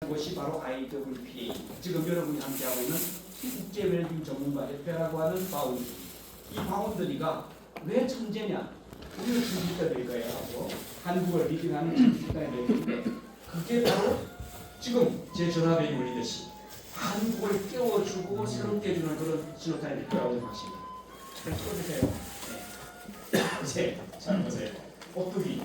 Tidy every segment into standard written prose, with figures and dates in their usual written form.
곳이 바로 IWPA. 지금 여러분이 함께하고 있는 국제 웰빙 전문가 협회라고 하는 바운드리. 이 바운드리가 왜 천재냐? 우리는 천재가 될 거예요 하고 한국을 리딩하는 천재가 될 건데 그게 바로 지금 제 전화벨이 울리듯이 한국을 깨워주고 새롭게 해주는 그런 신호탄이 될 거라고 생각하십니다. 잘 찍어주세요. 네. 이제 잘 보세요. 오뚜기.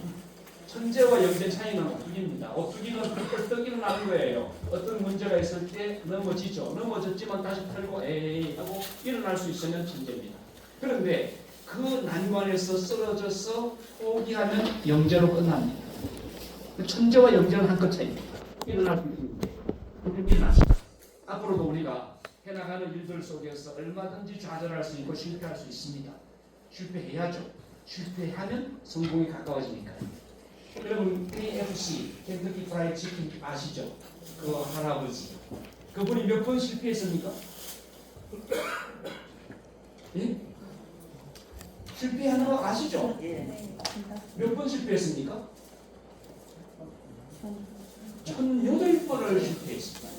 천재와 영재 차이는 오뚜기입니다. 오뚜기는 펄떡 일어나는 거예요. 어떤 문제가 있을 때 넘어지죠. 넘어졌지만 다시 털고 에이 하고 일어날 수 있으면 천재입니다. 그런데 그 난관에서 쓰러져서 포기하면 영재로 끝납니다. 천재와 영재는 한 끗 차이입니다. 일어날 수 있습니다. 일어납니다. 앞으로도 우리가 해나가는 일들 속에서 얼마든지 좌절할 수 있고 실패할 수 있습니다. 실패해야죠. 실패하면 성공이 가까워지니까요. 여러분 KFC, 켄터키 프라이드 치킨 아시죠? 그 할아버지. 그분이 몇 번 실패했습니까? 예? 실패하는 거 아시죠? 몇 번 실패했습니까? 18번을 실패했습니다.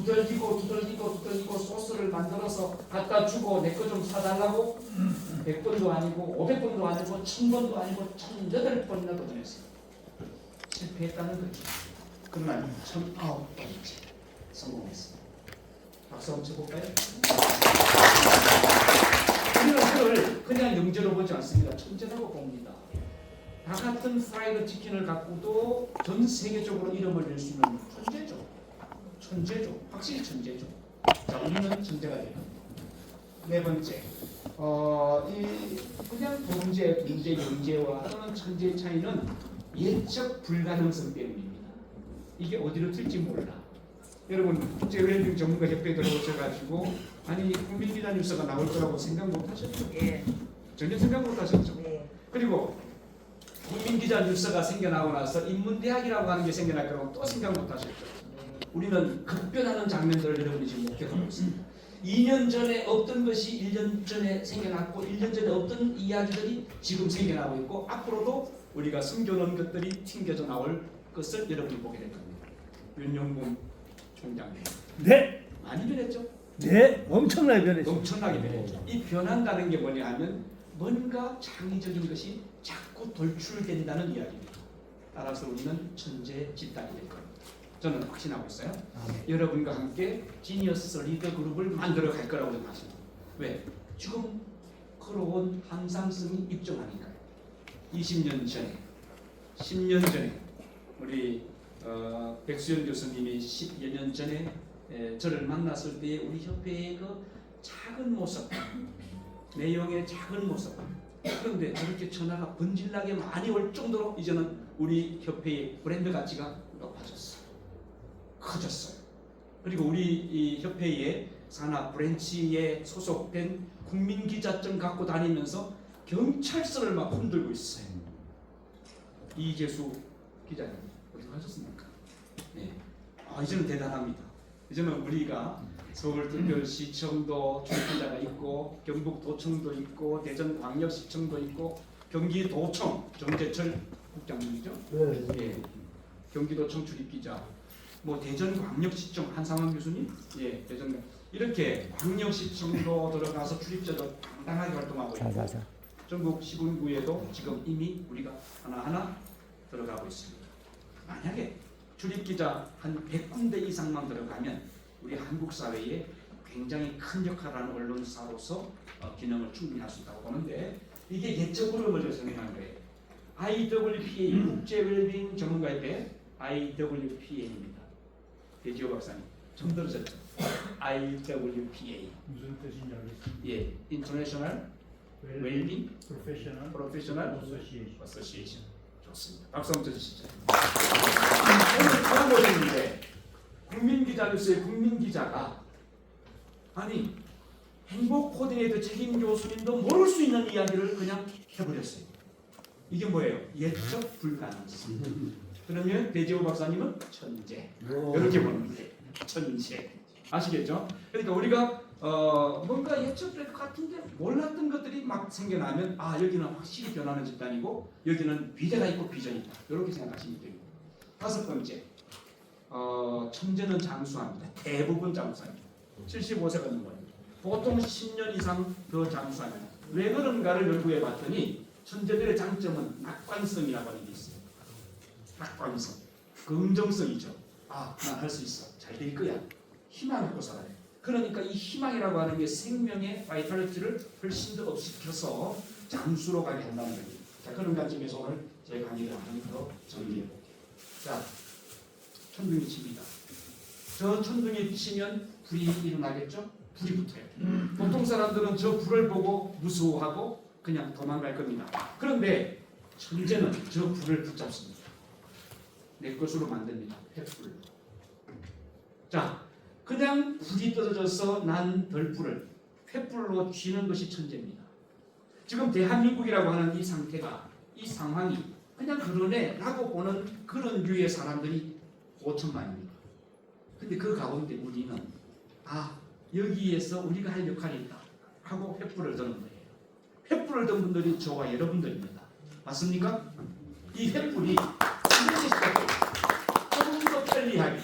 두들기고 소스를 만들어서 갖다 주고 내 거 좀 사달라고 100번도 아니고 500번도 아니고 1000번도 아니고 1008번이나 도전했어요. 실패했다는 거죠. 그러나 1009번째 성공했습니다. 박수 한번 쳐볼까요? 우리는 그걸 그냥 영재로 보지 않습니다. 천재라고 봅니다. 다 같은 프라이드 치킨을 갖고도 전 세계적으로 이름을 낼 수 있는 천재죠. 확실히 천재죠. 자, 우리는 천재가 되는 겁니다. 네 번째, 그냥 동재, 영재와 또는 천재의 차이는 예측 불가능성 때문입니다. 이게 어디로 튈지 몰라. 여러분 국제 웰빙 전문가 협회에 들어오셔가지고 아니 국민기자 뉴스가 나올 거라고 생각 못 하셨죠? 예. 전혀 생각 못 하셨죠? 예. 그리고 국민기자 뉴스가 생겨나고 나서 인문대학이라고 하는 게 생겨날 거라고 또 생각 못 하셨죠? 우리는 급변하는 장면들을 여러분이 지금 목격하고 있습니다. 2년 전에 없던 것이 1년 전에 생겨났고 1년 전에 없던 이야기들이 지금 생겨나고 있고 앞으로도 우리가 숨겨놓은 것들이 튕겨져 나올 것을 여러분이 보게 될 겁니다. 윤영문 총장님. 네. 많이 변했죠? 네. 엄청나게 변했죠. 엄청나게 변했죠. 이 변한다는 게 뭐냐 하면 뭔가 창의적인 것이 자꾸 돌출된다는 이야기입니다. 따라서 우리는 천재 집단이 될 겁니다. 저는 확신하고 있어요. 여러분과 함께 지니어스 리더 그룹을 만들어 갈 거라고 생각하십니다. 왜? 지금 걸어온 항상성이 입증하니까요. 20년 전에, 10년 전에 우리 백수연 교수님이 10여 년 전에 저를 만났을 때 우리 협회의 그 작은 모습, 내용의 작은 모습. 그런데 저렇게 전화가 번질나게 많이 올 정도로 이제는 우리 협회의 브랜드 가치가 높아졌어요. 커졌어요. 그리고 우리 이 협회의 산하 브랜치에 소속된 국민기자증 갖고 다니면서 경찰서를 막 흔들고 있어요. 이재수 기자님 어디 가셨습니까? 네. 이제는 대단합니다. 이제는 우리가 서울특별시청도 출입기자가 있고 경북도청도 있고 대전광역시청도 있고 경기도청 정재철 국장님이죠? 네. 예. 경기도청 출입기자. 뭐 대전광역시청 한상원 교수님, 예, 대전 이렇게 광역시청도 들어가서 출입자로 당당하게 활동하고 있고 전국 시군구에도 지금 이미 우리가 하나하나 들어가고 있습니다. 만약에 출입기자 한 100군데 이상만 들어가면 우리 한국 사회에 굉장히 큰 역할을 하는 언론사로서 기능을 충분히 할 수 있다고 보는데 이게 예적으로 먼저 생각한 거예요. IWPA 국제 웰빙 전문가협회 IWPA입니다. 배지호 박사님 처음 들으셨죠? IWPA 무슨 뜻인지 알겠습니다. 예, International Wellbeing Professional Association. 좋습니다. 박수 한번 쳐주시죠. 오늘 처음 보셨는데 국민기자뉴스의 국민기자가 아니 행복 코디네이터 책임 교수님도 모를 수 있는 이야기를 그냥 해버렸어요. 이게 뭐예요? 예측 불가능성. 그러면 배지호 박사님은 천재. 이렇게 보는 거예요. 천재. 아시겠죠? 그러니까 우리가 뭔가 예측될 것 같은데 몰랐던 것들이 막 생겨나면 여기는 확실히 변하는 집단이고 여기는 미래가 있고 비전이 있다. 이렇게 생각하시면 됩니다. 다섯 번째 천재는 장수합니다. 대부분 장수합니다. 75세가 넘어요. 보통 10년 이상 더 장수합니다. 왜 그런가를 연구해 봤더니 천재들의 장점은 낙관성이라고 하는 게 있어요. 낙관성, 긍정성이죠. 아, 난 할 수 있어. 잘 될 거야. 희망을 갖고 살아요. 그러니까 이 희망이라고 하는 게 생명의 바이탈리티를 훨씬 더 업시켜서 장수로 가게 한다는 거예요. 자, 그런 관점에서 오늘 제 강의를 한번 더 정리해 볼게요. 자, 천둥이 칩니다. 저 천둥이 치면 불이 일어나겠죠? 불이 붙어요. 보통 사람들은 저 불을 보고 무서워하고 그냥 도망갈 겁니다. 그런데 천재는 저 불을 붙잡습니다. 내 것으로 만듭니다. 횃불. 자, 그냥 불이 떨어져서 난 덜불을 횃불로 쥐는 것이 천재입니다. 지금 대한민국이라고 하는 이 상태가, 이 상황이 그냥 그러네 라고 보는 그런 류의 사람들이 5천만입니다. 근데 그 가운데 우리는 여기에서 우리가 할 역할이 있다 하고 횃불을 드는 거예요. 횃불을 든 분들이 저와 여러분들입니다. 맞습니까? 이 횃불이 조금 더 편리하게,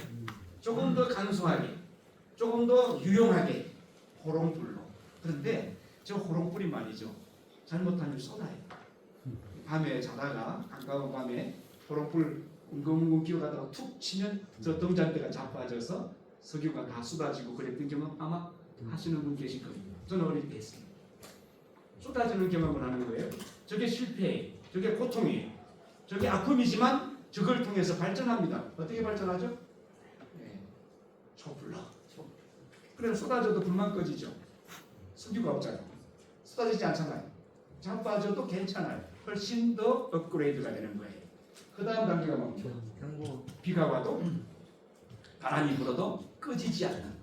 조금 더 간소하게, 조금 더 유용하게 호롱불로. 그런데 저 호롱불이 말이죠. 잘못하면 쏟아요. 밤에 자다가 가까운 밤에 호롱불 웅금웅금 기어가다가 툭 치면 저 등잔대가 자빠져서 석유가 다 쏟아지고 그랬던 경험 아마 하시는 분 계실 거예요. 저는 어릴 때 했어요. 쏟아지는 경험을 하는 거예요. 저게 실패예요. 저게 고통이에요. 저게 아픔이지만 저걸 통해서 발전합니다. 어떻게 발전하죠? 네. 촛불로. 그래서 쏟아져도 불만 꺼지죠. 석유가 없잖아요. 쏟아지지 않잖아요. 자빠져도 괜찮아요. 훨씬 더 업그레이드가 되는 거예요. 그 다음 단계가 뭡니까? 비가 와도 바람이 불어도 꺼지지 않는,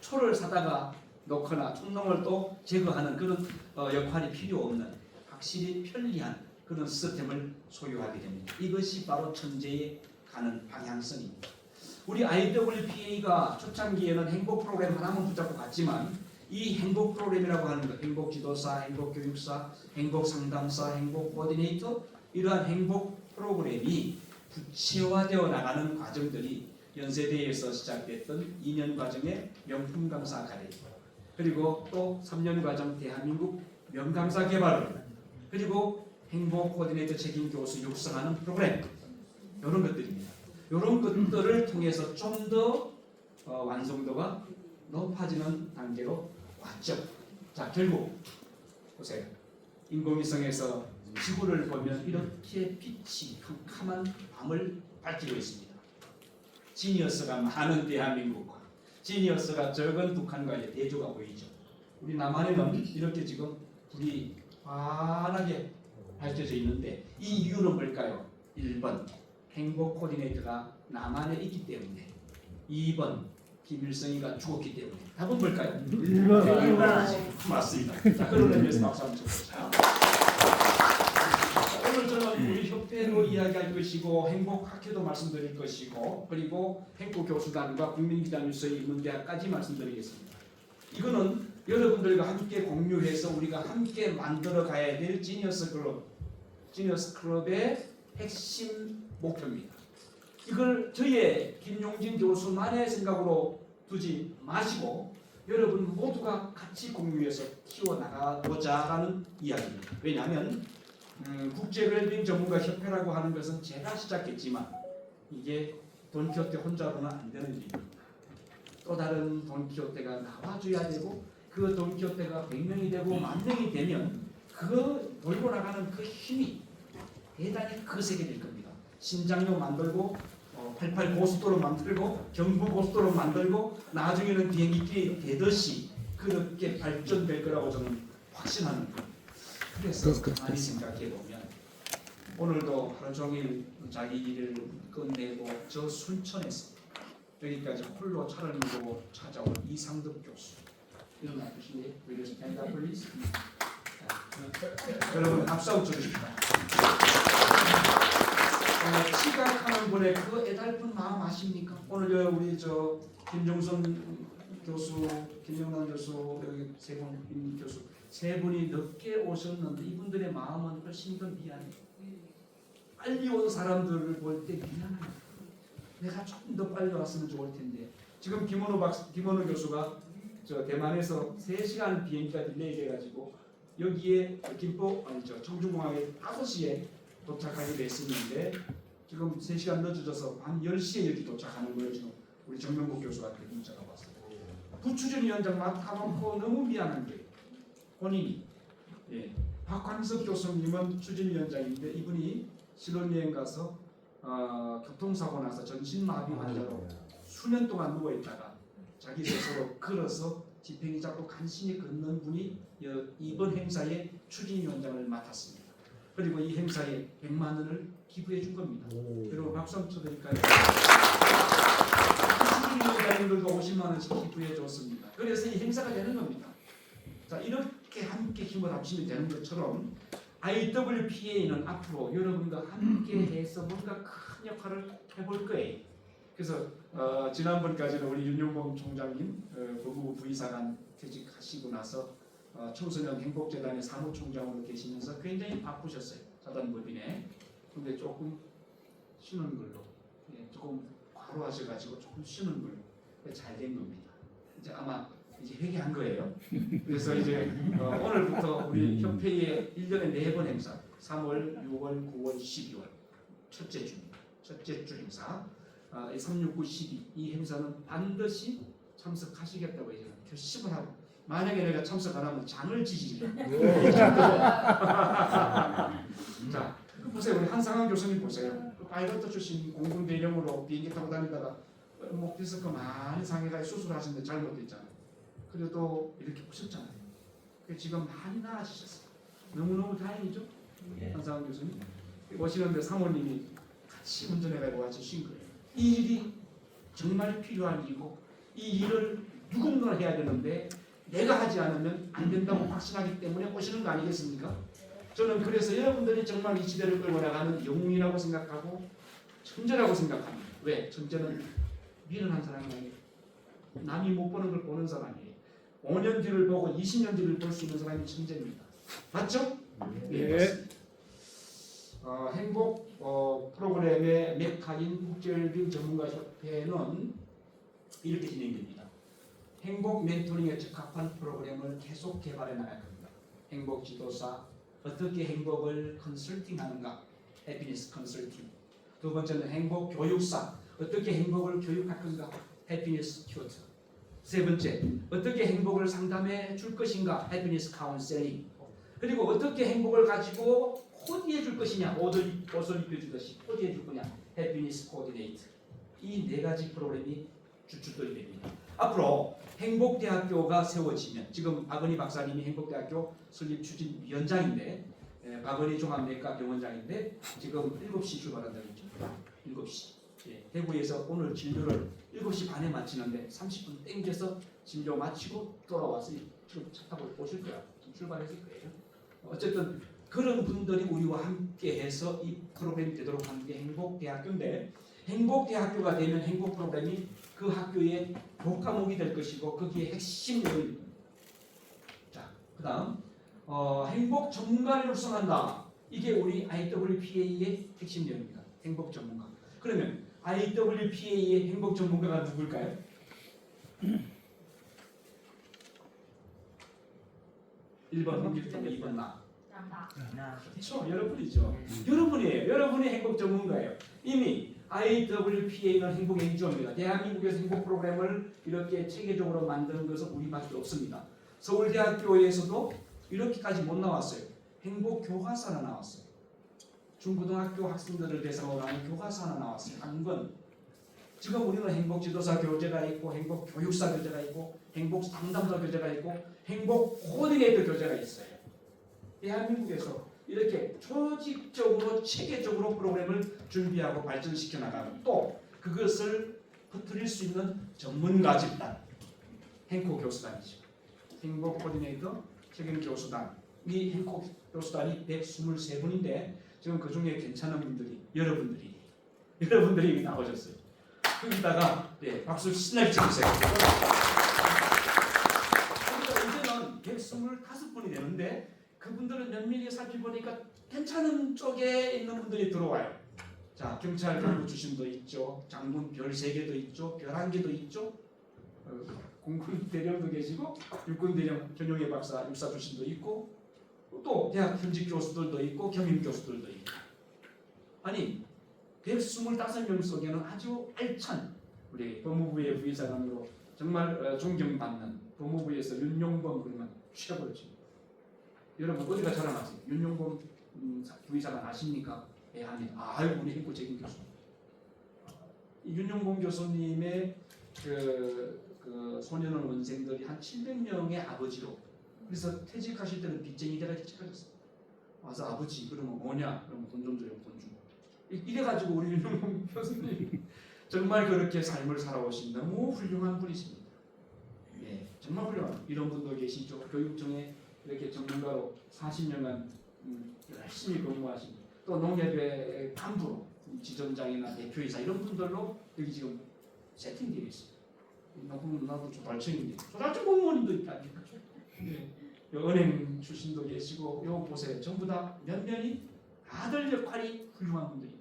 초를 사다가 놓거나 촛농을 또 제거하는 그런 역할이 필요 없는 확실히 편리한 그런 시스템을 소유하게 됩니다. 이것이 바로 천재에 가는 방향성입니다. 우리 IWPA가 초창기에는 행복 프로그램 하나만 붙잡고 갔지만 이 행복 프로그램이라고 하는 것, 행복 지도사, 행복 교육사, 행복 상담사, 행복 코디네이터, 이러한 행복 프로그램이 구체화되어 나가는 과정들이 연세대에서 시작됐던 2년 과정의 명품 강사 아카데미, 그리고 또 3년 과정 대한민국 명강사 개발을, 그리고 행복 코디네이터 책임 교수 육성하는 프로그램, 이런 것들입니다. 이런 것들을 통해서 좀 더 완성도가 높아지는 단계로 왔죠. 자, 결국 보세요. 인공위성에서 지구를 보면 이렇게 빛이 캄캄한 밤을 밝히고 있습니다. 지니어스가 많은 대한민국과 지니어스가 적은 북한과의 대조가 보이죠. 우리 남한에는 이렇게 지금 불이 환하게 밝혀져 있는데 이 이유는 뭘까요? 1번 행복 코디네이터가 남한에 있기 때문에, 2번 김일성이가 죽었기 때문에. 답은 뭘까요? 1번. 맞습니다. 자, 그런 의미에서 박수 한번 쳐보자. 오늘 저는 우리 협회로 이야기할 것이고 행복학회도 말씀드릴 것이고 그리고 행복교수단과 국민기자뉴스의 인문대학까지 말씀드리겠습니다. 이거는 여러분들과 함께 공유해서 우리가 함께 만들어 가야 될 지니어스 클럽의 핵심 목표입니다. 이걸 저의 김용진 교수만의 생각으로 두지 마시고 여러분 모두가 같이 공유해서 키워나가보자라는 이야기입니다. 왜냐하면 국제 웰빙 전문가 협회라고 하는 것은 제가 시작했지만 이게 돈키호테 혼자로는 안 되는 일입니다. 또 다른 돈키호테가 나와줘야 되고 그 돈키호테가 100명이 되고 10,000명이 되면 그 돌고 나가는 그 힘이 대단히 거세게 될 겁니다. 신장로 만들고 88 고속도로 만들고 경부 고속도로 만들고 나중에는 비행기 되듯이 그렇게 발전될 거라고 저는 확신하는 거예요. 그래서 가만히 생각해 보면 오늘도 하루 종일 자기 일을 끝내고 저 순천에서 여기까지 홀로 차를 몰고 찾아온 이상덕 교수, 일어나 주시네. 여러분 박수 한번 주십시오. 시각하는 분의 그 애달픈 마음 아십니까? 오늘 우리 김종선 교수, 김영란 교수, 여기 세분 교수 세 분이 늦게 오셨는데 이분들의 마음은 훨씬 더 미안해요. 빨리 온 사람들을 볼 때 미안해요. 내가 조금 더 빨리 왔으면 좋을 텐데 지금 김원호 교수가 저 대만에서 3시간 비행기가 딜레이 돼가지고 여기에 청주공항에 5시에 도착하게 됐었는데 지금 3시간 늦어져서 밤 10시에 여기 도착하는 거예요. 지금 우리 정명국 교수한테 문자가 왔어요. 부추진위원장 맡아놓고 너무 미안한 게 본인이 박광석 교수님은 추진위원장인데 이분이 신혼여행 가서 교통사고 나서 전신마비 환자로 수년 동안 누워있다가 자기 스스로 걸어서 지팽이 잡고 간신히 걷는 분이 이번 행사의 추진위원장을 맡았습니다. 그리고 이 행사에 100만 원을 기부해 준 겁니다. 여러분 박수 한번 쳐드릴까요? 추진위원장님들도 50만 원씩 기부해 줬습니다. 그래서 이 행사가 되는 겁니다. 자, 이렇게 함께 힘을 합치면 되는 것처럼 IWPA는 앞으로 여러분과 함께해서 뭔가 큰 역할을 해볼 거예요. 그래서 지난번까지는 우리 윤용범 총장님 법무부 부의사관 퇴직하시고 나서 청소년 행복재단의 사무총장으로 계시면서 굉장히 바쁘셨어요. 사단법인에. 근데 조금 쉬는 걸로 조금 과로하셔가지고 조금 쉬는 걸로 잘 된 겁니다. 이제 아마 이제 회개한 거예요. 그래서 이제 오늘부터 우리 협회의 1년에 4번 행사 3월, 6월, 9월, 12월 첫째 주 행사 3, 6, 9, 12 이 행사는 반드시 참석하시겠다고 이제 결심을 하고 만약에 내가 참석 안 하면 장을 지지려. 자, 보세요. 우리 한상환 교수님 보세요. 그 파이러트 출신 공군 대령으로 비행기 타고 다니다가 목 디스크 많이 상해가 수술하시는데 잘못됐잖아요. 그래도 이렇게 오셨잖아요. 지금 많이 나아지셨어요. 너무너무 다행이죠. 한상환 교수님 오시는데 사모님이 같이 운전해가지고 같이 쉰 거예요. 이 일이 정말 필요한 일이고 이 일을 누군가 해야 되는데 내가 하지 않으면 안 된다고 확신하기 때문에 오시는 거 아니겠습니까? 저는 그래서 여러분들이 정말 이 시대를 끌고 나가는 영웅이라고 생각하고 천재라고 생각합니다. 왜? 천재는 미련한 사람이 아니에요. 남이 못 보는 걸 보는 사람이에요. 5년 뒤를 보고 20년 뒤를 볼 수 있는 사람이 천재입니다. 맞죠? 네, 맞습니다. 행복 프로그램의 메카인 국제웰빙 전문가협회는 이렇게 진행됩니다. 행복 멘토링에 적합한 프로그램을 계속 개발해 나갈 겁니다. 행복 지도사, 어떻게 행복을 컨설팅하는가, 해피니스 컨설팅. 두 번째는 행복 교육사, 어떻게 행복을 교육할 건가, 해피니스 튜터. 세 번째, 어떻게 행복을 상담해 줄 것인가, 해피니스 카운셀링. 그리고 어떻게 행복을 가지고 코디해 줄 것이냐, 옷을 입혀주듯이 코디해 줄 거냐, 해피니스 코디네이터. 이 4가지 프로그램이 주축들이 됩니다. 앞으로 행복대학교가 세워지면 지금 박은희 박사님이 행복대학교 설립 추진위원장인데 박은희 종합내과병원장인데 지금 7시 출발한다고 했죠. 7시. 대구에서 오늘 진료를 7시 반에 마치는데 30분 땡겨서 진료 마치고 돌아와서 지금 차 타고 오실 거야. 출발했을 거예요. 어쨌든 그런 분들이 우리와 함께해서 이 프로그램이 되도록 하는 게 행복대학교인데 행복대학교가 되면 행복 프로그램이 그 학교의 교과목이 될 것이고 거기에 핵심 내용입니다. 자, 그 다음 행복 전문가를 육성한다. 이게 우리 IWPA의 핵심 내용입니다. 행복 전문가. 그러면 IWPA의 행복 전문가가 누굴까요? 1번 홍길동, 2번 나. 그렇죠. 여러분이죠. 여러분이에요. 여러분이 행복 전문가예요. 이미 IWPA는 행복 NGO입니다. 대한민국에서 행복 프로그램을 이렇게 체계적으로 만드는 것은 우리밖에 없습니다. 서울대학교에서도 이렇게까지 못 나왔어요. 행복 교과서 하나 나왔어요. 중고등학교 학생들을 대상으로 하는 교과서 하나 나왔어요. 한 권. 지금 우리는 행복 지도사 교재가 있고 행복 교육사 교재가 있고 행복 상담사 교재가 있고 행복 코디네이터 교재가 있어요. 대한민국에서 이렇게 조직적으로 체계적으로 프로그램을 준비하고 발전시켜 나가고 또 그것을 퍼뜨릴 수 있는 전문가 집단 행코 교수단이죠. 행복 코디네이터, 책임 교수단. 이 행코 교수단이 123분인데 지금 그 중에 괜찮은 분들이 여러분들이 나오셨어요. 거기다가 박수 신나게 쳐주세요. 그러니까 이제는 125분이 되는데 그분들은 면밀히 살펴보니까 괜찮은 쪽에 있는 분들이 들어와요. 자, 경찰 간부 출신도 있죠. 장군 별 3개도 있죠. 별 1개도 있죠. 공군 대령도 계시고 육군 대령 전용의 박사 육사 출신도 있고 또 대학 현직 교수들도 있고 겸임 교수들도 있고 아니 125명 속에는 아주 알찬 우리 법무부의 부의사관으로 정말 존경받는 법무부에서 윤용범 그러면 최고였죠. 여러분 어디가 자랑하세요? 윤용범 부의사관 아십니까? 예, 합니다. 아유 우리 행보적인 교수. 윤용범 교수님의 그 소년원 원생들이 한 700명의 아버지로 그래서 퇴직하실 때는 빚쟁이들한테 퇴직하셨어요. 와서 아버지 그러면 뭐냐? 그러면 돈 좀 줘요. 돈 주고. 이래가지고 우리 윤용범 교수님 정말 그렇게 삶을 살아오신 너무 훌륭한 분이십니다. 예, 정말 훌륭한 이런 분도 계시죠. 교육청에 이렇게 전문가로 40년간 열심히 근무하신 또 농협의 간부로 지점장이나 대표이사 이런 분들로 여기 지금 세팅되어 있어요. 나도 조달청인데 조달청 공무원도 있다니까. 네. 은행 출신도 계시고 요 곳에 전부 다 면면이 다들 역할이 훌륭한 분들이.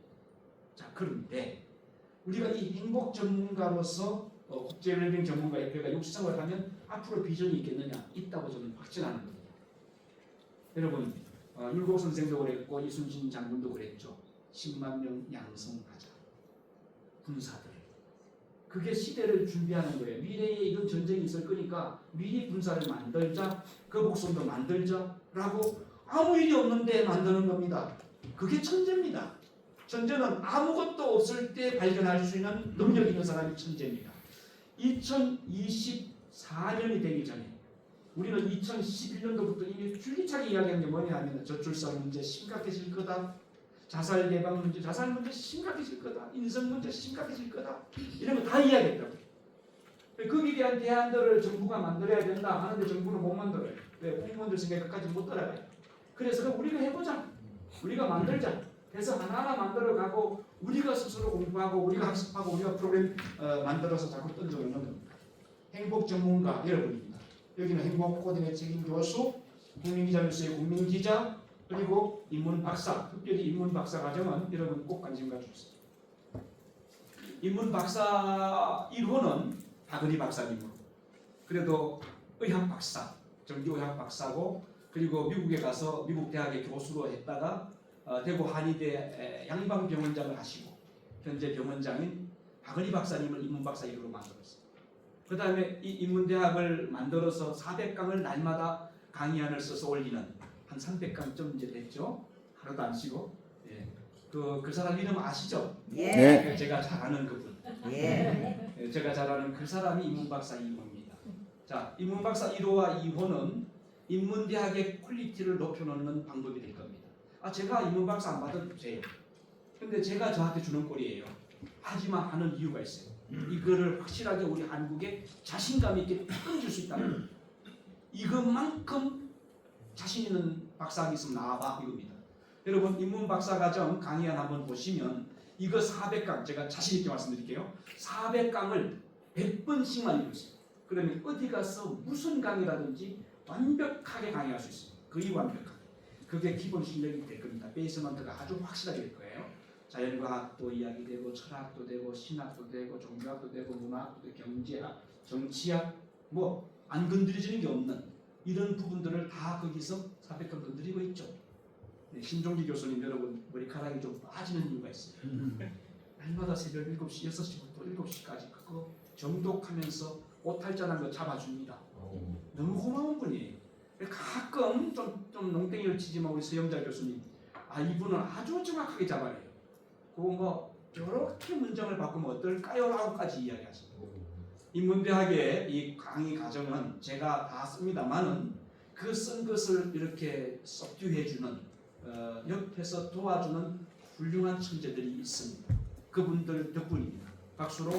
자 그런데 우리가 이 행복 전문가로서 국제 웰빙 전문가 협회가 육성을 하면 앞으로 비전이 있겠느냐? 있다고 저는 확신하는 겁니다. 여러분 율곡 선생도 그랬고 이순신 장군도 그랬죠. 10만 명 양성하자. 군사들. 그게 시대를 준비하는 거예요. 미래에 이런 전쟁이 있을 거니까 미리 군사를 만들자. 그 목숨도 만들자라고 아무 일이 없는데 만드는 겁니다. 그게 천재입니다. 천재는 아무것도 없을 때 발견할 수 있는 능력 있는 사람이 천재입니다. 2024년이 되기 전에 우리는 2011년도부터 이미 줄기차게 이야기한 게 뭐냐 하면 저출산 문제 심각해질 거다. 자살 예방 문제, 자살 문제 심각해질 거다. 인성 문제 심각해질 거다. 이런 거 다 이야기했다고. 거기에 대한 대안들을 정부가 만들어야 된다 하는데 정부는 못 만들어요. 왜? 공무원들 생각에 끝까지 못 따라가요. 그래서 우리가 해보자. 우리가 만들자. 그래서 하나하나 만들어가고 우리가 스스로 공부하고 우리가 학습하고 우리가 프로그램 만들어서 자꾸 던져놓는 겁니다. 행복 전문가 여러분입니다. 여기는 행복 코딩의 책임 교수, 국민기자뉴스의 국민기자, 그리고 인문 박사, 특별히 인문 박사 과정은 여러분 꼭 관심 가주세요. 인문 박사 1호는 박은희 박사님으로, 그래도 의학 박사, 정기의학 박사고, 그리고 미국에 가서 미국 대학의 교수로 했다가 대구 한의대 양방병원장을 하시고 현재 병원장인 박은희 박사님을 인문 박사 1호로 만들었어요. 그 다음에 이 인문대학을 만들어서 400강을 날마다 강의안을 써서 올리는 한 300강쯤 이제 됐죠. 하루도 안 쉬고. 예. 그 사람 이름 아시죠? 예. 제가 잘 아는 그분. 예. 예, 제가 잘 아는 그 사람이 인문박사 2호입니다. 자, 인문박사 1호와 2호는 인문대학의 퀄리티를 높여놓는 방법이 될 겁니다. 제가 인문박사 안 받아도 돼요. 근데 제가 저한테 주는 꼴이에요. 하지만 하는 이유가 있어요. 이거를 확실하게 우리 한국에 자신감 있게 던질 수 있다는 이것만큼 자신 있는 박사학위 있으면 나와봐 이겁니다. 여러분 인문 박사과정 강의안 한번 보시면 이거 400강 제가 자신 있게 말씀드릴게요. 400강을 100번씩만 읽으세요. 그러면 어디 가서 무슨 강의라든지 완벽하게 강의할 수 있어요. 거의 완벽하게. 그게 기본 실력이 될 겁니다. 베이스먼트가 아주 확실하게 될 거예요. 자연과학도 이야기되고 철학도 되고 신학도 되고 종교학도 되고 문화학도 되고 경제학, 정치학 뭐 안 건드려지는 게 없는 이런 부분들을 다 거기서 400강 건드리고 있죠. 네, 신종기 교수님 여러분 머리카락이 좀 빠지는 이유가 있어요. 날마다 새벽 7시, 6시부터 7시까지 그거 정독하면서 오탈자란 거 잡아줍니다. 너무 고마운 분이에요. 가끔 좀 농땡이를 치지만 우리 서영자 교수님 이분은 아주 정확하게 잡아내요. 그거 뭐 이렇게 문장을 바꾸면 어떨까요? 라고까지 이야기하십니다. 인문대학의 이 강의 과정은 제가 다 씁니다만은 그 쓴 것을 이렇게 서튜해주는 옆에서 도와주는 훌륭한 천재들이 있습니다. 그분들 덕분입니다. 박수로.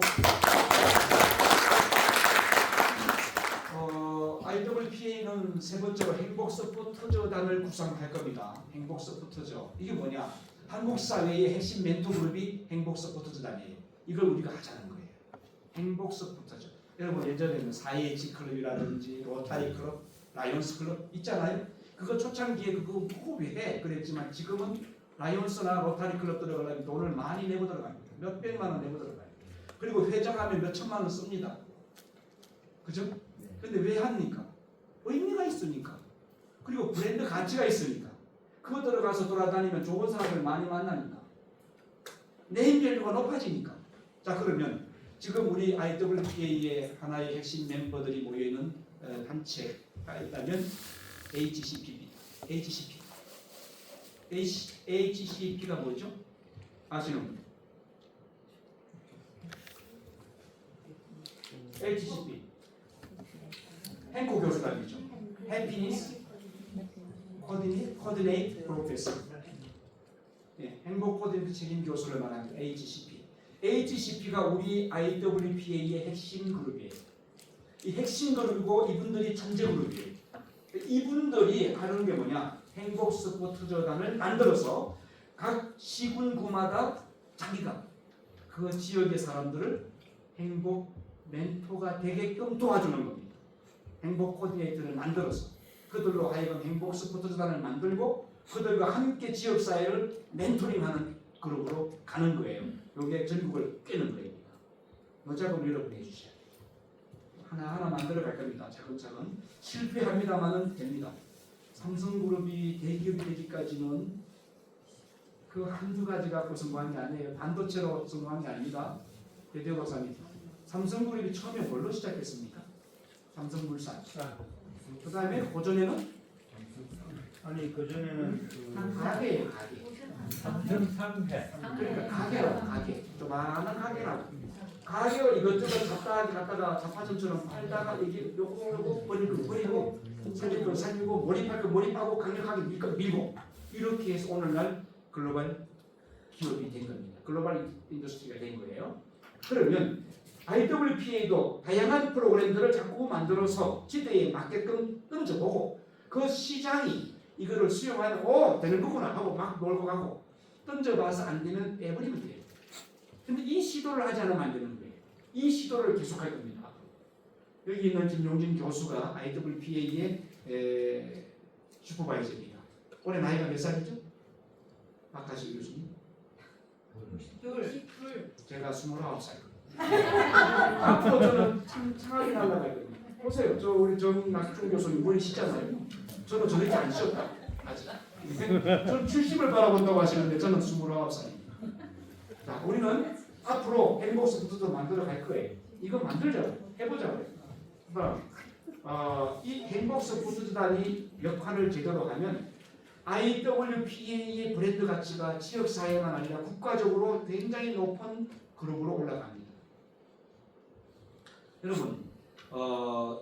IWPA는 세 번째로 행복 서포터즈단을 구성할 겁니다. 행복 서포터즈 이게 뭐냐? 한국 사회의 핵심 멘토 그룹이 행복 서포터즈단이에요. 이걸 우리가 하자는 거예요. 행복 서포터즈. 여러분 예전에는 4H 클럽이라든지 로타리 클럽, 라이온스 클럽 있잖아요. 그거 초창기에 그거 왜 해? 그랬지만 지금은 라이온스나 로타리 클럽 들어가려면 돈을 많이 내고 들어갑니다. 몇 백만 원 내고 들어가요. 그리고 회장하면 몇 천만 원 씁니다. 그죠? 근데 왜 합니까? 의미가 있으니까. 그리고 브랜드 가치가 있으니까. 그거 들어가서 돌아다니면 좋은 사람을 많이 만나니까. 네임밸류가 높아지니까. 자, 그러면 지금 우리 IWPA의 하나의 핵심 멤버들이 모여있는 단체가 있다면 HCP입니다. HCP가 뭐죠? 아시는 분? HCP 행코 교수단이죠. Happiness Coordinate Professor. 예, 행복 코디네이터 책임 교수를 말합니다. HCP. HCP가 우리 IWPA의 핵심 그룹이에요. 이 핵심 그룹이고 이분들이 천재 그룹이에요. 이분들이 하는 게 뭐냐? 행복 스포츠저단을 만들어서 각 시군구마다 자기가 그 지역의 사람들을 행복 멘토가 되게끔 도와주는 겁니다. 행복 코디네이터를 만들어서 그들로 하여금 행복 스포츠단을 만들고 그들과 함께 지역사회를 멘토링하는 그룹으로 가는 거예요. 이게 전국을 꿰는 거입니다. 이 작업을 여러분이 해주셔야 돼요. 하나하나 만들어 갈 겁니다. 차근차근. 실패합니다만은 됩니다. 삼성그룹이 대기업이 되기까지는 그 한두 가지 갖고 성공한 게 아니에요. 반도체로 성공한 게 아닙니다. 대대호 박사님. 삼성그룹이 처음에 뭘로 시작했습니까? 삼성물산. 그 다음에 고전에는 아니 그전에는 가게예요. 가게. 삼성삼회. 그러니까 가게라고 가게. 조만한 가게라고. 가게를 이것저것 갖다가 자파점처럼 팔다가 이게 요거 버리고 살릴 거 살리고 몰입할 거 몰입하고 강력하게 밀고 이렇게 해서 오늘날 글로벌 기업이 된 겁니다. 글로벌 인더스트리가 된 거예요. 그러면 IWPA도 다양한 프로그램들을 자꾸 만들어서 시대에 맞게끔 던져보고 그 시장이 이거를 수용하면 되는 거구나 하고 막 놀고 가고 던져봐서 안 되면 빼버리면 돼요. 근데 이 시도를 하지 않으면 안 되는 거예요. 이 시도를 계속할 겁니다. 여기 있는 김용진 교수가 IWPA의 슈퍼바이저입니다. 올해 나이가 몇 살이죠? 박하실 교수님? 제가 29살. 앞으로 저는 창하게 날아갈 겁니다. 보세요. 저 우리 정낙준 교수님 머리 시잖아요. 저는 저렇게 안 쉬었다. 아직. 저는 70을 바라본다고 하시는데 저는 29살입니다. 자, 우리는 앞으로 행복 스포츠도 만들어 갈 거예요. 이거 만들자고 해보자고요. 이 행복 스포츠단이 역할을 제대로 하면 IWPA의 브랜드 가치가 지역 사회만 아니라 국가적으로 굉장히 높은 그룹으로 올라갑니다. 여러분,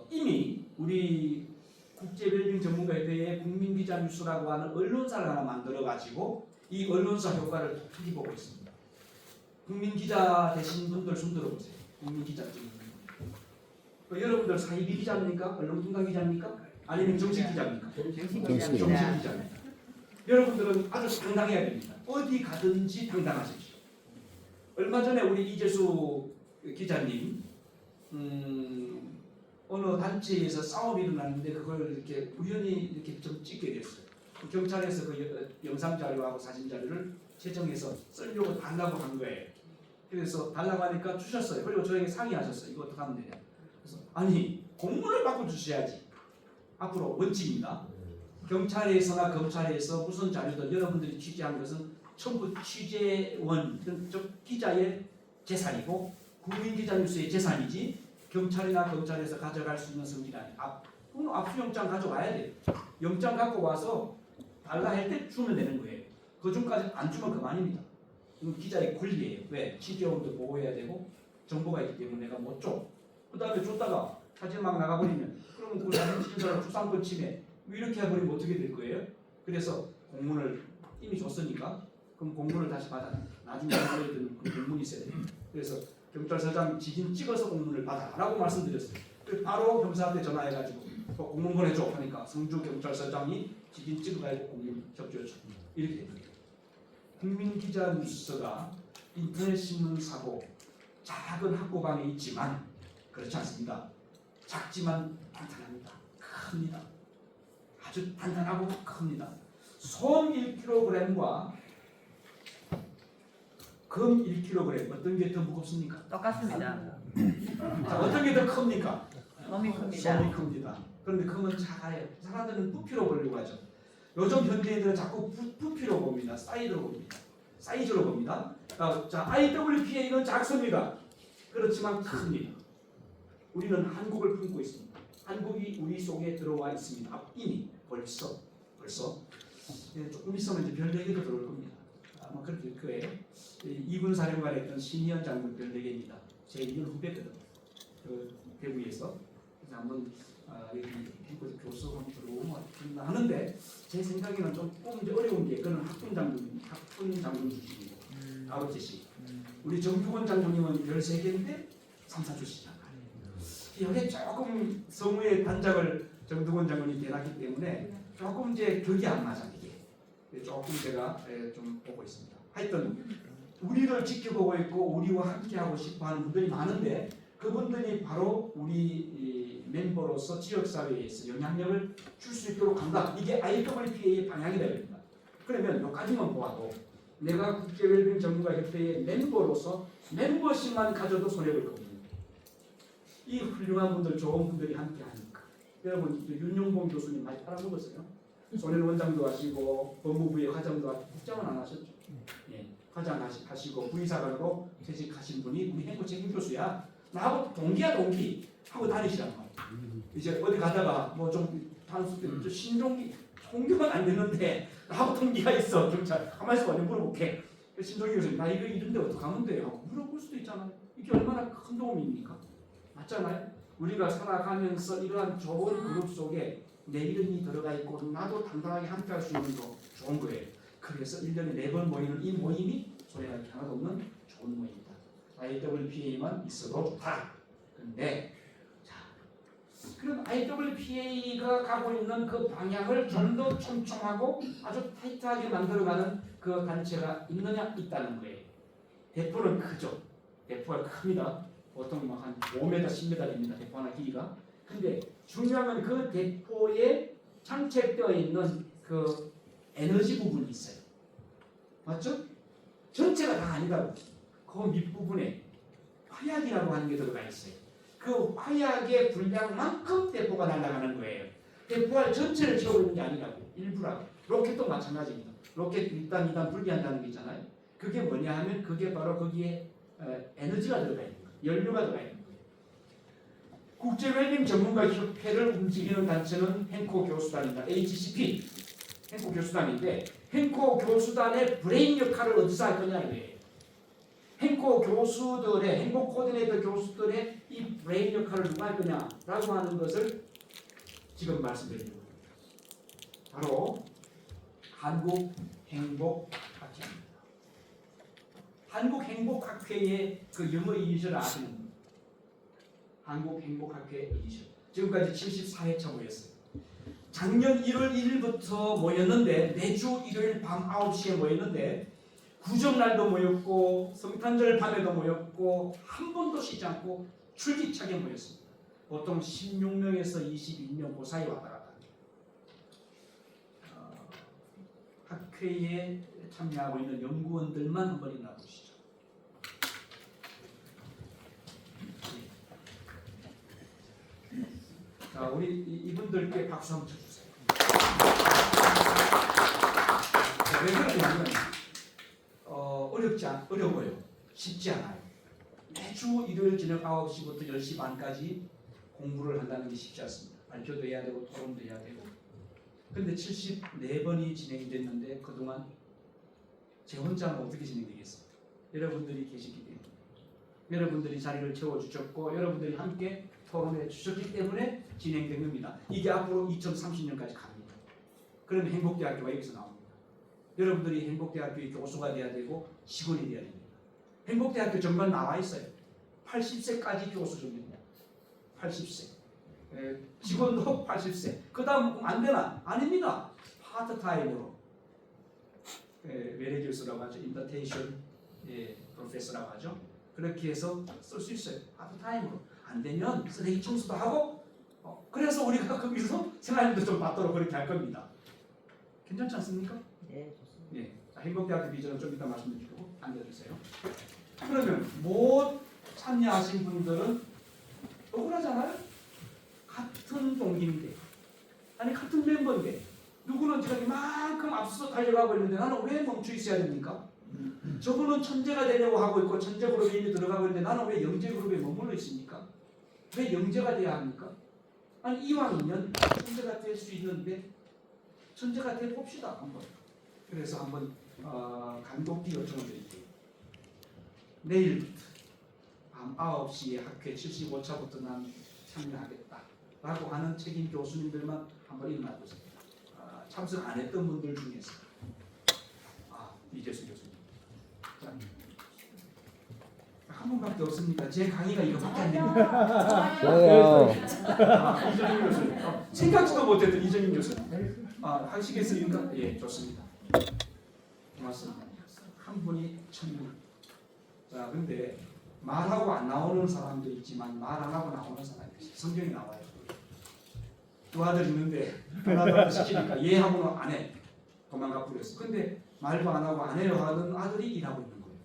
이미 우리 국제별링 전문가협회의 국민기자뉴스라고 하는 언론사를 하나 만들어가지고 이 언론사 효과를 크게 보고 있습니다. 국민기자 되신 분들 손 들어보세요. 국민기자 되신 분들. 여러분들 사이비 기자입니까? 언론통당 기자입니까? 아니면 정식 기자입니까? 정식 기자입니다. 여러분들은 아주 당당해야 됩니다. 어디 가든지 당당하십시오. 얼마 전에 우리 이재수 기자님 어느 단체에서 싸움이 일어났는데 그걸 이렇게 우연히 이렇게 좀 찍게 됐어요. 경찰에서 그 영상 자료하고 사진 자료를 채정해서 쓰려고 달라고 한 거예요. 그래서 달라고 하니까 주셨어요. 그리고 저에게 상의하셨어요. 이거 어떻게 하면 되냐. 그래서 아니 공문을 받고 주셔야지. 앞으로 원칙입니다. 경찰에서나 검찰에서 무슨 자료든 여러분들이 취재한 것은 전부 취재원, 즉 기자의 재산이고 국민기자뉴스의 재산이지 경찰이나 검찰에서 가져갈 수 있는 성질이 아니에요. 그럼 압수영장 가져와야 돼요. 영장 갖고 와서 달라 할 때 주면 되는 거예요. 그 전까지 안 주면 그만입니다. 이건 기자의 권리예요. 왜? 취재원도 보호해야 되고 정보가 있기 때문에 내가 못 줘. 그 다음에 줬다가 사진 막 나가버리면 그러면 그 사진 찍은 사람 주상권 침해 이렇게 해버리면 어떻게 될 거예요? 그래서 공문을 이미 줬으니까 그럼 공문을 다시 받아. 나중에 알려드리는 그 공문이 있어야 돼요. 그래서 경찰서장 지진 찍어서 공문을 받아라고 말씀드렸어요. 바로 경사한테 전화해가지고 공문 보내줘 하니까 성주 경찰서장이 지진 찍어가지고 공문 접수했죠. 이렇게 됩니다. 국민기자뉴스가 인터넷 신문 사고 작은 학고방에 있지만 그렇지 않습니다. 작지만 단단합니다. 큽니다. 아주 단단하고 큽니다. 솜 1kg과 금 1kg 어떤 게 더 무겁습니까? 똑같습니다. 자, 어떤 게 더 큽니까? 몸이 큽니다. 몸이 큽니다. 그런데 금은 작아요. 사람들은 부피로 보려고 하죠. 요즘 현대인들은 자꾸 부피로 봅니다. 사이즈로 봅니다. 사이즈로 봅니다. 자, IWPA는 작습니다. 그렇지만 큽니다. 우리는 한국을 품고 있습니다. 한국이 우리 속에 들어와 있습니다. 이미 벌써 조금 있으면 이제 별 4개도 들어올 겁니다. 아마 그렇게 될 거예요. 이군 사령관에 있던 신희연 장군 별 4개입니다. 제 2년 후배거든. 그 대구에서. 그래서 한번 여기 교수 한번 들어오면 하는데 제 생각에는 조금 이제 어려운 게 그는 학군 장군 출신이고 아버지시. 우리 정규권 장군님은 별 3개인데 3, 4주시잖아요. 여기 조금 성우의 단작을 정두권 장군이 대놨기 때문에 조금 이제 격이 안 맞아 이게. 조금 제가 좀 보고 있습니다. 하여튼 우리를 지켜보고 있고 우리와 함께하고 싶어하는 분들이 많은데 그분들이 바로 우리 멤버로서 지역사회에서 영향력을 줄 수 있도록 한다. 이게 IWPA의 방향이 됩니다. 그러면 여기까지만 보아도 내가 국제웰빙 전문가협회의 멤버로서 멤버십만 가져도 손해볼 거거든요. 이 훌륭한 분들, 좋은 분들이 함께하니까. 여러분 윤용봉 교수님 많이 팔아먹었어요. 손해원 원장도 하시고 법무부의 과장도 하시고 국장은 안 하셨죠. 예, 과장 하시고 부의사관으로 퇴직하신 분이 우리 행보 책임교수야. 나하고 동기야 동기 하고 다니시란 말이야. 이제 어디 가다가 뭐 좀 단수 때 신종기 통경은 안 되는데 나하고 동기가 있어. 경찰 가만히 있어 완전 물어볼게. 신종기 교수님 나 이거 이런데 어떡하면 돼요? 하고 물어볼 수도 있잖아요. 이게 얼마나 큰 도움입니까? 맞잖아요. 우리가 살아가면서 이러한 좋은 그룹 속에 내 이름이 들어가 있고 나도 당당하게 함께할 수 있는 거 좋은 거예요. 그래서 1년에 4번 모이는 이 모임이 소리가 하나도 없는 좋은 모임이다. IWPA만 있어도 좋다. 근데 자, 그럼 IWPA가 가고 있는 그 방향을 좀 더 촘촘하고 아주 타이트하게 만들어가는 그 단체가 있느냐? 있다는 거예요. 대포는 크죠. 대포가 큽니다. 보통 막 한 5m, 10m입니다. 대포 하나 길이가. 근데 중요한 건 그 대포에 장착되어 있는 그 에너지 부분이 있어요. 맞죠? 전체가 다 아니라고. 그 밑부분에 화약이라고 하는 게 들어가 있어요. 그 화약의 분량만큼 대포가 날아가는 거예요. 대포알 전체를 채우고 있는 게 아니라고. 일부라고. 로켓도 마찬가지입니다. 로켓 1단, 2단 분리한다는 게 있잖아요. 그게 뭐냐 하면 그게 바로 거기에 에너지가 들어가 있는 거예요. 연료가 들어가 있는 거예요. 국제웰빙 전문가협회를 움직이는 단체는 henko 교수단입니다. HCP henko 교수단인데 henko 교수단의 브레인 역할을 어디서 할 거냐 이거예요. henko 교수들의 행복 코디네이터 교수들의 이 브레인 역할을 누가 할 거냐라고 하는 것을 지금 말씀드리려고 합니다. 바로 한국행복학회입니다. 한국행복학회의 그 영어 이니셜을 아시는 분. 한국행복학회 이니셜. 지금까지 74회차 모였어요. 작년 1월 1일부터 모였는데 매주 일요일 밤 9시에 모였는데 구정날도 모였고 성탄절 밤에도 모였고 한 번도 쉬지 않고 줄기차게 모였습니다. 보통 16명에서 22명 그 사이 왔다 갔다 합니다. 학회에 참여하고 있는 연구원들만 한번 일어나 보시죠. 자, 우리 이분들께 박수 한번 쳐주세요. 자, 왜 그러냐면 어려워요. 쉽지 않아요. 매주 일요일 저녁 9시부터 10시 반까지 공부를 한다는 게 쉽지 않습니다. 발표도 해야 되고 토론도 해야 되고. 근데 74번이 진행이 됐는데 그동안 제 혼자는 어떻게 진행되겠어요? 여러분들이 계시기 때문에. 여러분들이 자리를 채워주셨고 여러분들이 함께 토론해 주셨기 때문에 진행된 겁니다. 이게 앞으로 2030년까지 갑니다. 그러면 행복대학교가 여기서 나옵니다. 여러분들이 행복대학교의 교수가 돼야 되고 직원이 돼야 됩니다. 행복대학교 정말 나와 있어요. 80세까지 교수 중입니다. 80세. 직원도 80세. 그 다음 안 되나? 아닙니다. 파트타임으로. 외래 교수라고 하죠. 인버테이션 프로페서라고 하죠. 그렇게 해서 쓸 수 있어요. 파트타임으로. 안 되면 쓰레기 청소도 하고 그래서 우리가 거기서 생활비도 좀 받도록 그렇게 할 겁니다. 괜찮지 않습니까? 네, 좋습니다. 네. 자, 행복대학교 비전은 좀 이따 말씀드리고 앉아주세요. 그러면 못 참여하신 분들은 억울하잖아요. 같은 동기인데, 아니 같은 멤버인데, 누구는 지금 이만큼 앞서 달려가고 있는데 나는 왜 멈춰 있어야 됩니까? 저분은 천재가 되려고 하고 있고 천재 그룹에 이미 들어가고 있는데 나는 왜 영재 그룹에 머물러 있습니까? 왜 영재가 돼야 합니까? 아니 이왕이면 천재가 될 수 있는데 천재가 돼 봅시다 한번. 그래서 한번 간곡히 요청을 드릴게요. 내일부터 밤 9시에 학회 75차부터 난 참여하겠다 라고 하는 책임 교수님들만 한번 일어나보세요. 참석 안 했던 분들 중에서 이재수 교수님 자, 한 분밖에 없습니까? 제 강의가 이거밖에 안 됩니다. 좋아요. 이정인 교수님 생각지도 못했던 이정인 교수님 하시겠습니까? 예, 좋습니다. 고맙습니다. 한 분이 1000분. 자, 근데 말하고 안 나오는 사람도 있지만 말 안 하고 나오는 사람이 있어요. 성경에 나와요. 두 아들 있는데 하나도 시키니까 예 하고는 안 해. 도망가 버렸어. 근데 말도 안 하고 안 해요 하는 아들이 일하고 있는 거예요.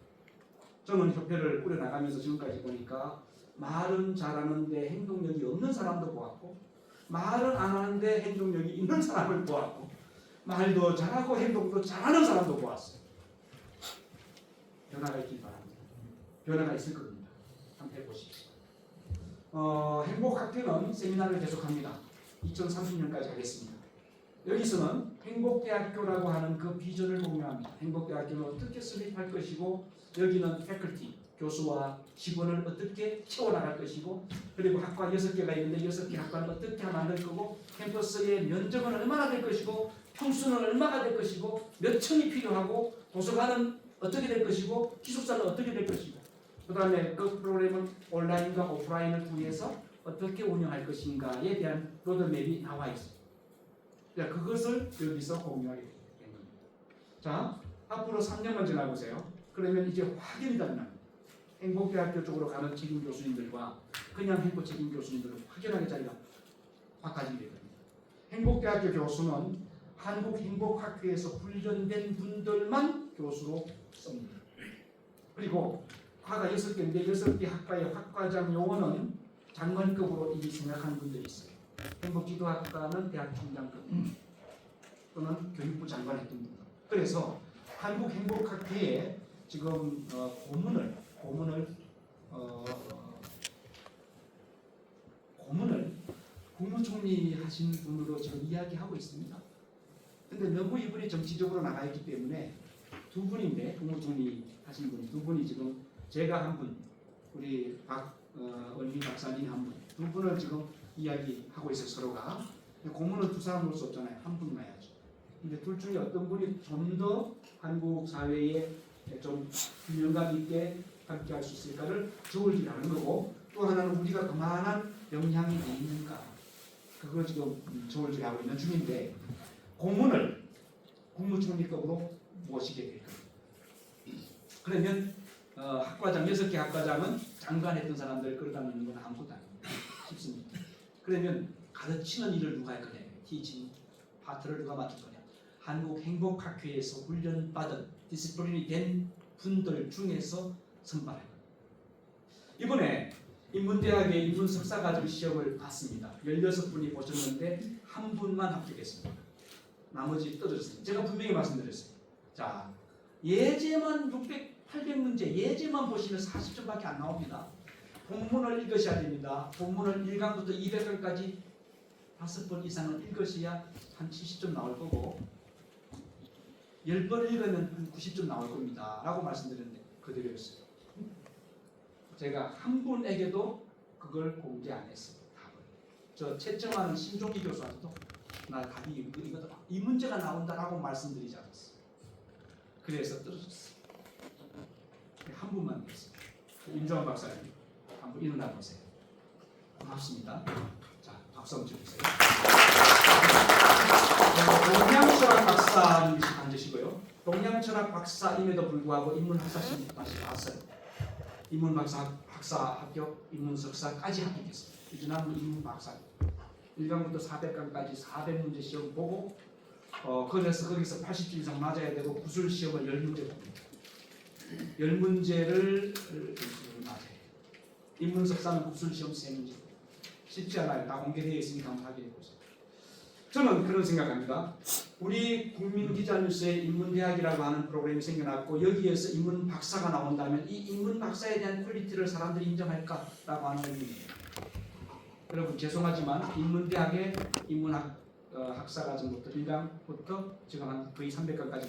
저는 협회를 꾸려나가면서 지금까지 보니까 말은 잘하는데 행동력이 없는 사람도 보았고 말은 안 하는데 행동력이 있는 사람을 보았고 말도 잘하고 행동도 잘하는 사람도 보았어요. 변화가 있길 바랍니다. 변화가 있을 겁니다. 한번 해보십시오. 행복학교는 세미나를 계속합니다. 2030년까지 하겠습니다. 여기서는 행복대학교라고 하는 그 비전을 공유합니다. 행복대학교는 어떻게 설립할 것이고 여기는 패컬티, 교수와 직원을 어떻게 채워나갈 것이고 그리고 학과 6개가 있는데 6개 학과는 어떻게 만들 거고 캠퍼스의 면적은 얼마나 될 것이고 평수는 얼마나 될 것이고 몇 층이 필요하고 도서관은 어떻게 될 것이고 기숙사는 어떻게 될 것이고 그 다음에 그 프로그램은 온라인과 오프라인을 통해서 어떻게 운영할 것인가에 대한 로드맵이 나와 있습니다. 자, 그것을 여기서 공유하게 된 겁니다. 자, 앞으로 3년만 지나보세요. 그러면 이제 확연히 다릅니다. 행복대학교 쪽으로 가는 책임 교수님들과 그냥 행복 책임 교수님들은 확연하게 자리가 바꿔지게 됩니다. 행복대학교 교수는 한국행복학회에서 훈련된 분들만 교수로 씁니다. 그리고 학과가 6개인데 6개 학과의 학과장 요원은 장관급으로 이미 생각하는 분들이 있어요. 행복지도학과는 대학 총장급 또는 교육부 장관 했던 분들. 그래서 한국행복학회에 지금 고문을 국무총리 하신 분으로 지금 이야기하고 있습니다. 근데 너무 이분이 정치적으로 나가 있기 때문에 두 분인데 국무총리 하신 분 두 분이 지금 제가 한 분, 우리 얼미 박사님 한 분, 두 분을 지금 이야기하고 있어요. 서로가. 고문을 두 사람 놓을 수 없잖아요. 한 분만 해야죠. 근데 둘 중에 어떤 분이 좀 더 한국 사회에 좀 균형감 있게 함께 할 수 있을까를 저울질하는 거고 또 하나는 우리가 그만한 역량이 있는가 그거 지금 저울질하고 있는 중인데 고문을 국무총리급으로 모시게 될 겁니다. 그러면 학과장 6개 학과장은 장관했던 사람들 끌어다 놓는 건 아무것도 아닙니다. 쉽습니다. 그러면 가르치는 일을 누가 할 거냐? 티칭 파트를 누가 맡을 거냐? 한국행복학회에서 훈련받은 디스플린이 된 분들 중에서 선발할 겁니다. 이번에 인문대학의 인문석사과정 시험을 봤습니다. 16분이 보셨는데 한 분만 합격했습니다. 나머지 떨어졌습니다. 제가 분명히 말씀드렸어요. 자, 예제만 800문제 예제만 보시면 40점밖에 안 나옵니다. 본문을 읽으셔야 됩니다. 본문을 1강부터 200강까지 5번 이상은 읽으셔야 한 70점 나올 거고 10번 읽으면 한 90점 나올 겁니다. 라고 말씀드렸는데 그대로였어요. 제가 한 분에게도 그걸 공개 안 했어요. 답을. 저 채점하는 신종기 교수한테도 나 답이 이거다. 이 문제가 나온다라고 말씀드리지 않았어요. 그래서 떨어졌어요. 한 분만 됐어요. 임정환 박사님 한번 일어나 보세요. 고맙습니다. 자, 박수 한번 주세요. 동양철학 박사님이시 앉으시고요. 동양철학 박사임에도 불구하고 인문학사신 다시 나왔어요. 인문박사 학사 합격, 인문석사까지 합격했어요. 이전하면 인문박사 1강부터 400강까지 400문제 시험 보고 그래서 거기서 80점 이상 맞아야 되고 구술 시험을 10문제 봅니다. 10문제를 맞아야 돼요. 인문 석사는 구술 시험 3문제. 쉽지 않아요. 다 공개되어 있으니까 한번 확인해 보세요. 저는 그런 생각합니다. 우리 국민기자뉴스에 인문대학이라고 하는 프로그램이 생겨났고 여기에서 인문 박사가 나온다면 이 인문 박사에 대한 퀄리티를 사람들이 인정할까라고 하는 의미입니다. 여러분 죄송하지만 인문대학의 인문학 학사과정부터 1강부터 지금 한 거의 300강까지